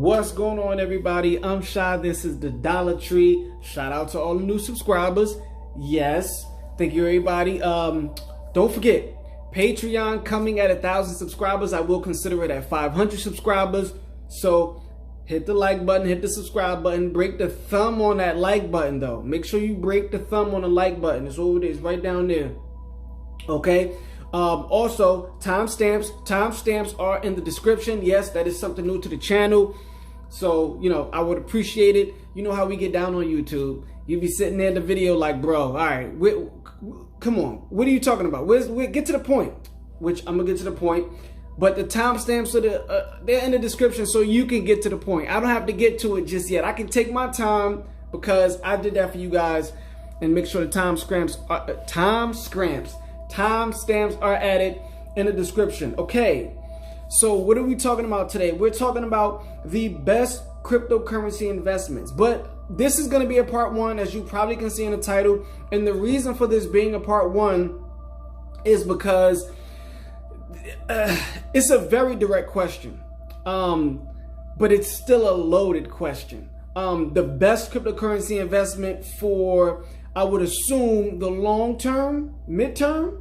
What's going on, everybody? I'm Shy. This is the Dollar Tree. Shout out to all the new subscribers. Yes, thank you, everybody. Don't forget, Patreon coming at 1,000 subscribers. I will consider it at 500 subscribers. So hit the like button, hit the subscribe button, break the thumb on that like button though. Make sure you break the thumb on the like button. It's over there, it's right down there. Okay. Also, timestamps are in the description. Yes, that is something new to the channel. So, I would appreciate it. You know how we get down on YouTube. You be sitting there in the video like, bro, all right, come on. What are you talking about? Get to the point, which I'm going to get to the point. But the timestamps are they're in the description so you can get to the point. I don't have to get to it just yet. I can take my time because I did that for you guys and make sure the timestamps are added in the description. Okay, so what are we talking about today? We're talking about the best cryptocurrency investments, but this is going to be a part one, as you probably can see in the title. And the reason for this being a part one is because it's a very direct question, but it's still a loaded question. The best cryptocurrency investment for, I would assume, the long term, midterm,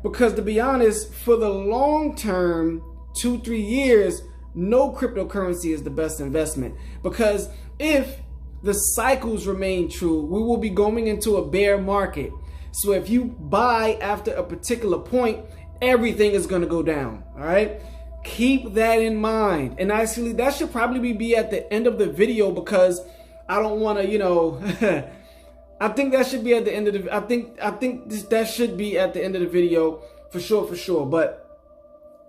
because to be honest, for the long term, 2-3 years, no cryptocurrency is the best investment. Because if the cycles remain true, we will be going into a bear market. So if you buy after a particular point, everything is going to go down. All right. Keep that in mind. And actually, that should probably be at the end of the video, because I don't want to, I think that should be at the end of the, I think that should be at the end of the video for sure. But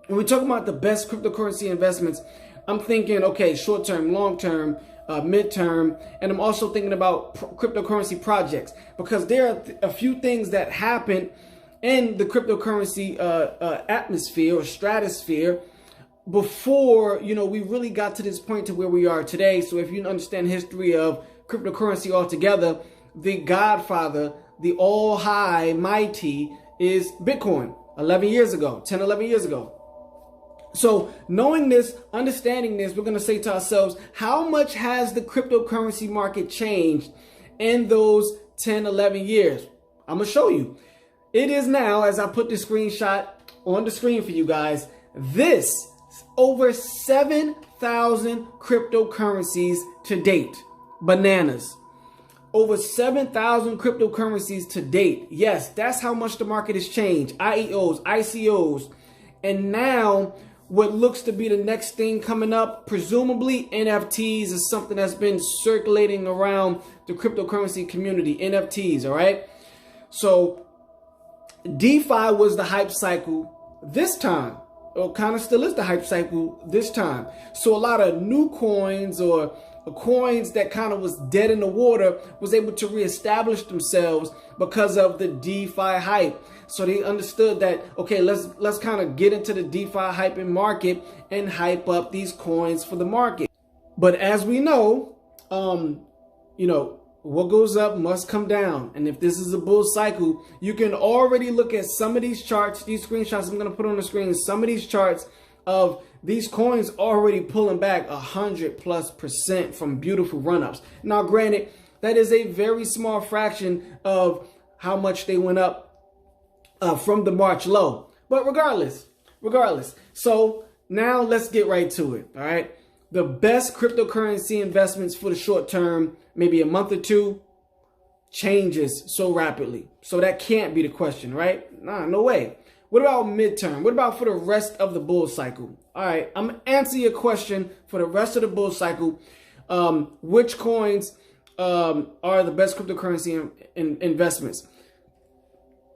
when we're talking about the best cryptocurrency investments, I'm thinking, okay, short term, long term, midterm, and I'm also thinking about cryptocurrency projects, because there are a few things that happen in the cryptocurrency atmosphere or stratosphere before, we really got to this point to where we are today. So if you understand history of cryptocurrency altogether, the godfather, the all high mighty is Bitcoin 11 years ago, 10, 11 years ago. So knowing this, understanding this, we're going to say to ourselves, how much has the cryptocurrency market changed in those 10, 11 years? I'm going to show you. It is now, as I put the screenshot on the screen for you guys, this over 7,000 cryptocurrencies to date. Bananas. Over 7,000 cryptocurrencies to date. Yes, that's how much the market has changed. IEOs, ICOs. And now what looks to be the next thing coming up, presumably NFTs, is something that's been circulating around the cryptocurrency community. NFTs, all right? So DeFi was the hype cycle this time, or kind of still is the hype cycle this time. So a lot of new coins or coins that kind of was dead in the water was able to reestablish themselves because of the DeFi hype. So they understood that, okay, let's kind of get into the DeFi hyping market and hype up these coins for the market. But as we know, what goes up must come down. And if this is a bull cycle, you can already look at some of these charts, these screenshots I'm going to put on the screen, some of these charts of these coins already pulling back 100+% from beautiful run-ups. Now, granted, that is a very small fraction of how much they went up from the March low. But regardless. So now let's get right to it. All right. The best cryptocurrency investments for the short term, maybe a month or two, changes so rapidly. So that can't be the question, right? Nah, no way. What about midterm? What about for the rest of the bull cycle? All right, I'm going to answer your question for the rest of the bull cycle. Which coins are the best cryptocurrency investments?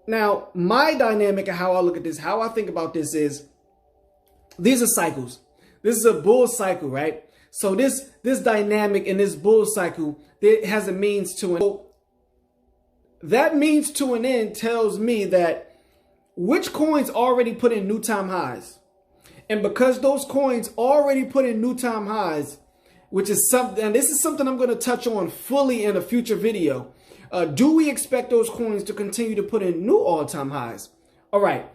Now, my dynamic and how I look at this, how I think about this is, these are cycles. This is a bull cycle, right? So this dynamic in this bull cycle, it has a means to an end. That means to an end tells me that which coins already put in new time highs. And because those coins already put in new time highs, which is something, and this is something I'm going to touch on fully in a future video. Do we expect those coins to continue to put in new all-time highs? All right.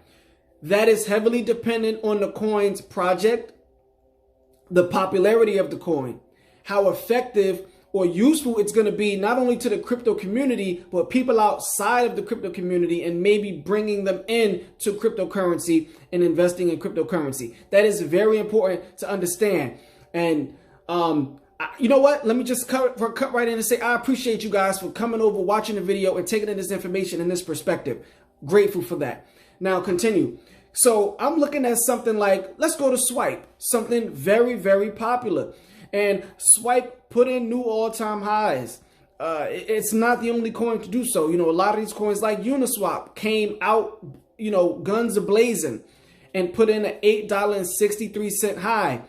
That is heavily dependent on the coin's project, the popularity of the coin, how effective or useful it's going to be not only to the crypto community, but people outside of the crypto community, and maybe bringing them in to cryptocurrency and investing in cryptocurrency. That is very important to understand. And you know what? Let me just cut right in and say I appreciate you guys for coming over, watching the video, and taking in this information and this perspective. Grateful for that. Now continue. So I'm looking at something like, let's go to Swipe, something very, very popular. And Swipe put in new all-time highs. It's not the only coin to do so. You know, a lot of these coins like Uniswap came out, you know, guns a-blazing and put in an $8.63 high.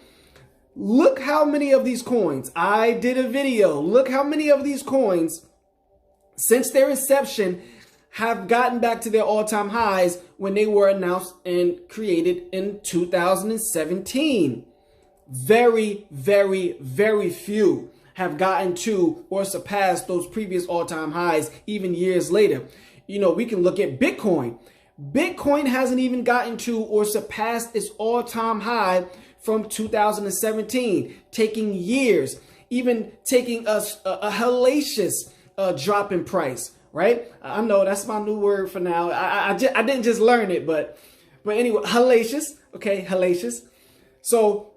Look how many of these coins, I did a video, look how many of these coins, since their inception, have gotten back to their all-time highs when they were announced and created in 2017. Very, very, very few have gotten to or surpassed those previous all-time highs even years later. You know, we can look at Bitcoin. Bitcoin hasn't even gotten to or surpassed its all-time high from 2017, taking years, even taking us a hellacious drop in price, right? I know that's my new word for now. I didn't just learn it, but anyway, hellacious, okay, hellacious. So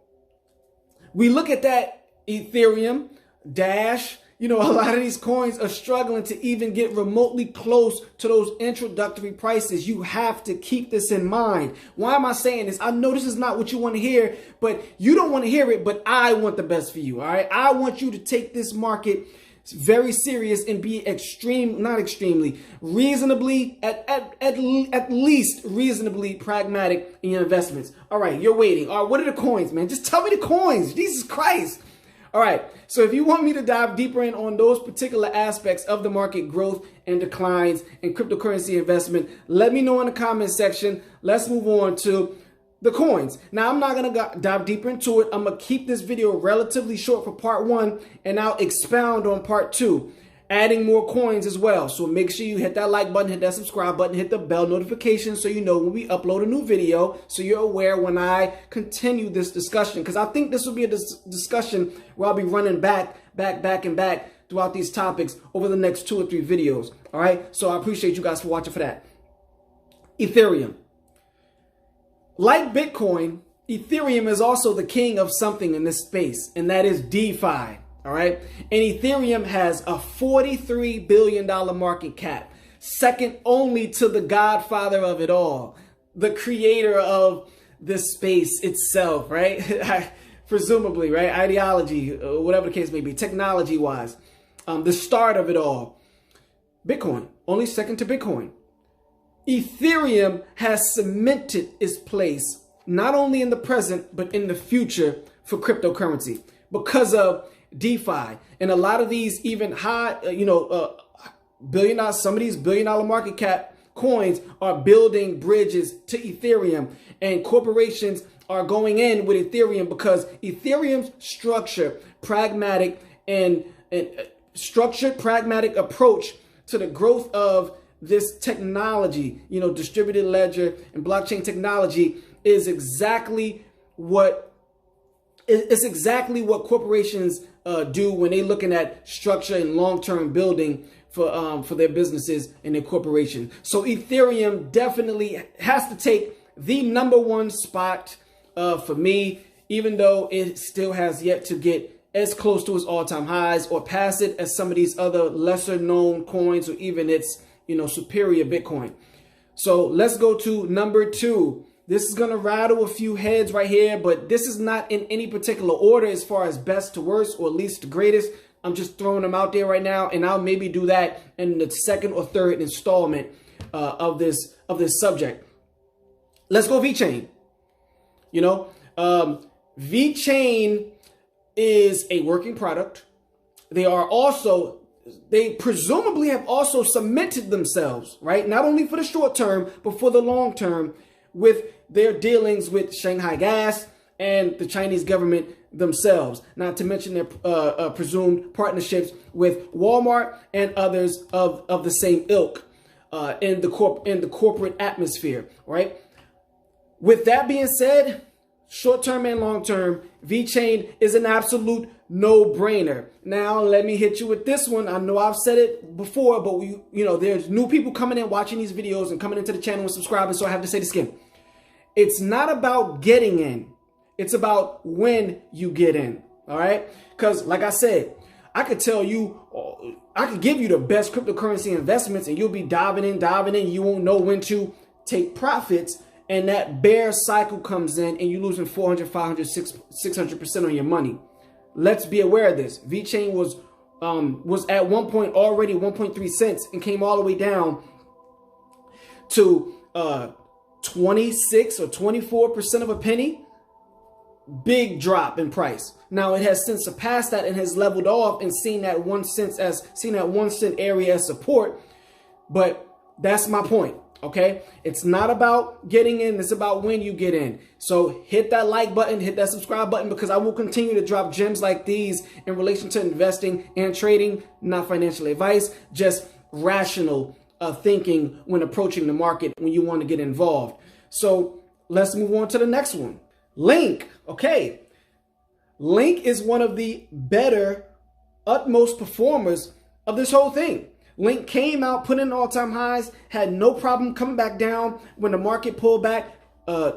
we look at that Ethereum, Dash, you know, a lot of these coins are struggling to even get remotely close to those introductory prices. You have to keep this in mind. Why am I saying this? I know this is not what you want to hear, but you don't want to hear it, but I want the best for you, all right? I want you to take this market very serious and be reasonably, at least reasonably pragmatic in your investments. All right, you're waiting. All right, what are the coins, man? Just tell me the coins. Jesus Christ. All right, so if you want me to dive deeper in on those particular aspects of the market growth and declines and cryptocurrency investment, let me know in the comment section. Let's move on to the coins. Now, I'm not going to dive deeper into it. I'm going to keep this video relatively short for part 1, and I'll expound on part 2, adding more coins as well. So make sure you hit that like button, hit that subscribe button, hit the bell notification so you know when we upload a new video, so you're aware when I continue this discussion. Because I think this will be a discussion where I'll be running back throughout these topics over the next 2 or 3 videos. All right. So I appreciate you guys for watching for that. Ethereum. Like Bitcoin, Ethereum is also the king of something in this space, and that is DeFi. All right. And Ethereum has a $43 billion market cap, second only to the godfather of it all, the creator of this space itself, right? Presumably, right? Ideology, whatever the case may be, technology wise, the start of it all. Bitcoin, only second to Bitcoin. Ethereum has cemented its place not only in the present, but in the future for cryptocurrency because of DeFi. And a lot of these even high, some of these $1 billion market cap coins are building bridges to Ethereum, and corporations are going in with Ethereum because Ethereum's structured, pragmatic approach to the growth of this technology, distributed ledger and blockchain technology is exactly what corporations do when they're looking at structure and long-term building for their businesses and their corporation. So Ethereum definitely has to take the #1 spot for me, even though it still has yet to get as close to its all-time highs or pass it as some of these other lesser known coins or even its superior Bitcoin. So let's go to #2. This is going to rattle a few heads right here, but this is not in any particular order as far as best to worst or least to greatest. I'm just throwing them out there right now, and I'll maybe do that in the second or third installment of this subject. Let's go Vechain. Vechain is a working product. They presumably have also cemented themselves, right? Not only for the short term, but for the long term with their dealings with Shanghai Gas and the Chinese government themselves, not to mention their presumed partnerships with Walmart and others of the same ilk in the corporate atmosphere, right? With that being said, short-term and long-term, Vechain is an absolute no-brainer. Now, let me hit you with this one. I know I've said it before, but there's new people coming in, watching these videos and coming into the channel and subscribing, so I have to say this again. It's not about getting in. It's about when you get in, all right? Because like I said, I could tell you, I could give you the best cryptocurrency investments and you'll be diving in. You won't know when to take profits. And that bear cycle comes in and you're losing 400, 500, 600% on your money. Let's be aware of this. Vechain was at one point already 1.3 cents and came all the way down to 26 or 24% of a penny. Big drop in price. Now it has since surpassed that and has leveled off and seen that 1 cent area as support. But that's my point. Okay, it's not about getting in, it's about when you get in. So hit that like button, hit that subscribe button, because I will continue to drop gems like these in relation to investing and trading. Not financial advice, just rational thinking when approaching the market when you want to get involved. So let's move on to the next one. Link. Okay, Link is one of the better, utmost performers of this whole thing. Link came out, put in all-time highs, had no problem coming back down when the market pulled back,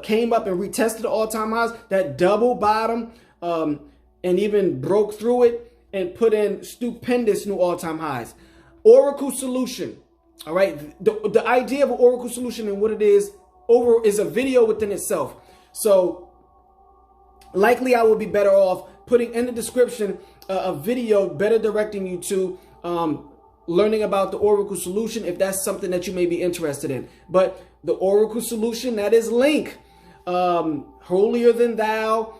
came up and retested the all-time highs, that double bottom, and even broke through it and put in stupendous new all-time highs. Oracle solution, all right? The idea of an Oracle solution and what it is a video within itself. So likely I will be better off putting in the description a video better directing you to learning about the Oracle solution if that's something that you may be interested in. But the Oracle solution, that is Link. Holier than thou,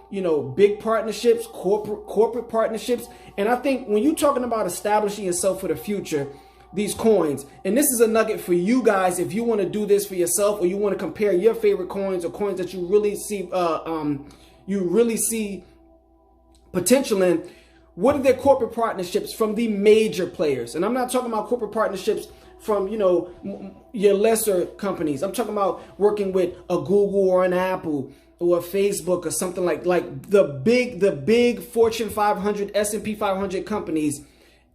big partnerships, corporate partnerships. And I think when you're talking about establishing yourself for the future, these coins, and this is a nugget for you guys if you want to do this for yourself, or you want to compare your favorite coins or coins that you really see potential in. What are their corporate partnerships from the major players? And I'm not talking about corporate partnerships from, your lesser companies. I'm talking about working with a Google or an Apple or a Facebook or something like the big Fortune 500, S&P 500 companies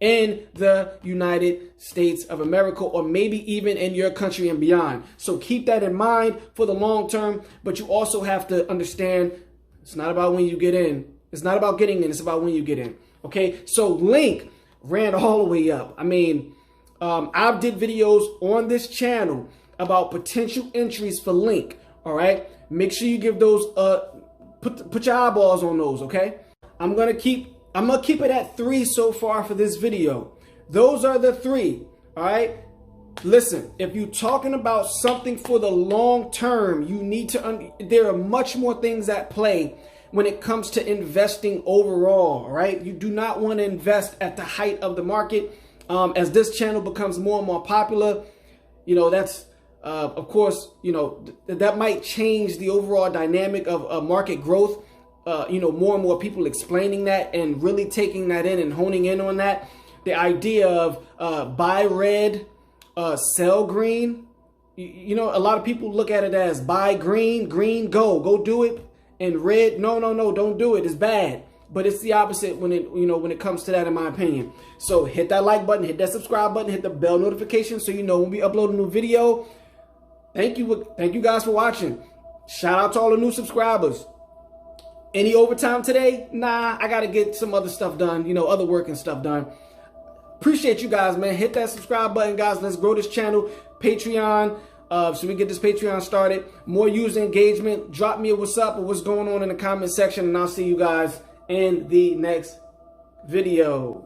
in the United States of America, or maybe even in your country and beyond. So keep that in mind for the long term, but you also have to understand it's not about when you get in. It's not about getting in. It's about when you get in. Okay, so Link ran all the way up. I mean, I did videos on this channel about potential entries for Link. All right, make sure you give those put your eyeballs on those. Okay, I'm gonna keep it at 3 so far for this video. Those are the 3. All right. Listen, if you're talking about something for the long term, you need to. There are much more things at play when it comes to investing overall, all right? You do not want to invest at the height of the market. As this channel becomes more and more popular, that's, of course, that might change the overall dynamic of market growth. More and more people explaining that and really taking that in and honing in on that. The idea of buy red, sell green. A lot of people look at it as buy green, go do it. And red, no, don't do it. It's bad. But it's the opposite when it comes to that, in my opinion. So hit that like button, hit that subscribe button, hit the bell notification so you know when we upload a new video. Thank you guys for watching. Shout out to all the new subscribers. Any overtime today? Nah, I gotta get some other stuff done, other work and stuff done. Appreciate you guys, man. Hit that subscribe button, guys. Let's grow this channel. Patreon. So we get this Patreon started. More user engagement. Drop me a what's up or what's going on in the comment section, and I'll see you guys in the next video.